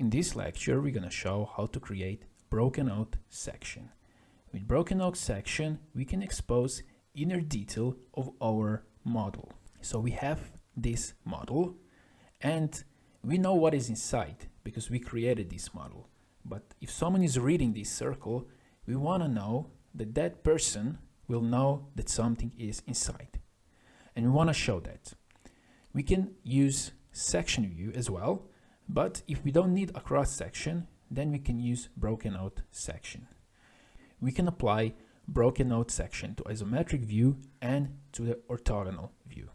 In this lecture, we're going to show how to create broken out section. With broken out section, we can expose inner detail of our model. So we have this model and we know what is inside because we created this model. But if someone is reading this circle, we want to know that that person will know that something is inside. And we want to show that. We can use section view as well, but if we don't need a cross section, then we can use broken out section. We can apply broken out section to isometric view and to the orthogonal view.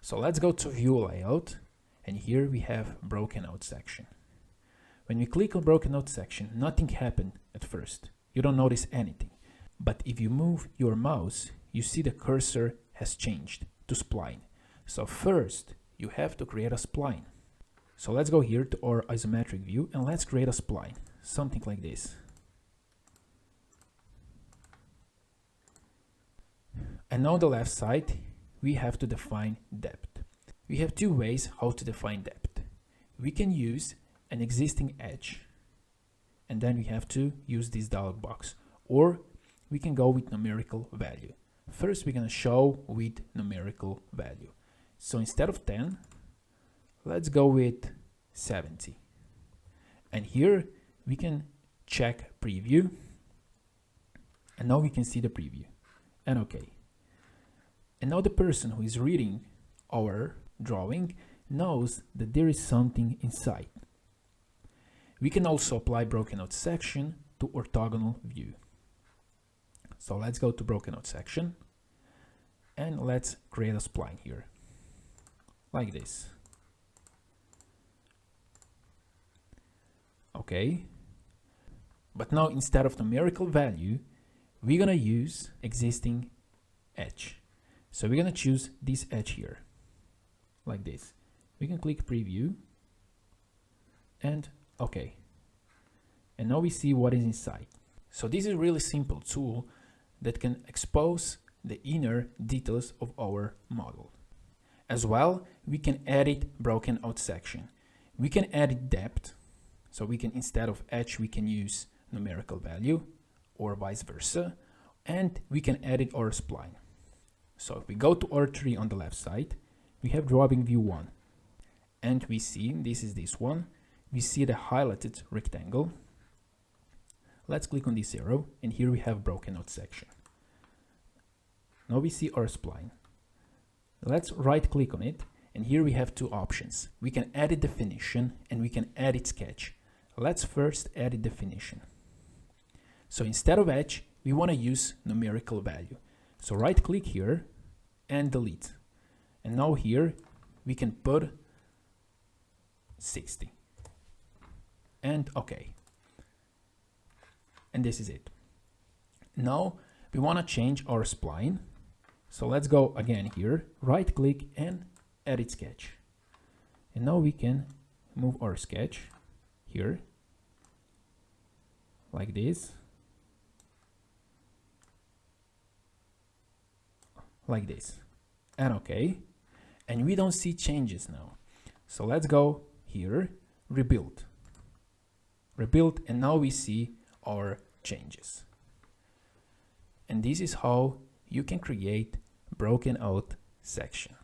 So let's go to view layout, and here we have broken out section. When we click on broken out section, nothing happened at first. You don't notice anything. But if you move your mouse, you see the cursor has changed to spline. So first, you have to create a spline. So let's go here to our isometric view and let's create a spline, something like this. And on the left side, we have to define depth. We have two ways how to define depth. We can use an existing edge, and then we have to use this dialog box, or we can go with numerical value. First, we're going to show with numerical value. So instead of 10, let's go with 70. And here we can check preview. And now we can see the preview. And okay. And now the person who is reading our drawing knows that there is something inside. We can also apply broken out section to orthogonal view. So let's go to broken out section and let's create a spline here like this. Okay, but now instead of numerical value, we're gonna use existing edge. So we're gonna choose this edge here like this. We can click preview and okay, and now we see what is inside. So this is a really simple tool that can expose the inner details of our model. As well, we can edit broken out section. We can edit depth, so we can, instead of edge, we can use numerical value or vice versa, and we can edit our spline. So if we go to our tree on the left side, we have drawing view 1, and we see, this is this one, we see the highlighted rectangle. Let's click on this arrow, and here we have broken out section. Now we see our spline. Let's right click on it, and here we have two options. We can edit definition and we can edit sketch. Let's first edit definition. So instead of edge, we want to use numerical value. So right click here and delete. And now here we can put 60. And okay. And this is it. Now we want to change our spline. So let's go again here, right click and edit sketch. And now we can move our sketch here like this, like this, and okay. And we don't see changes now. So let's go here, rebuild, and now we see our changes. And this is how you can create broken out section.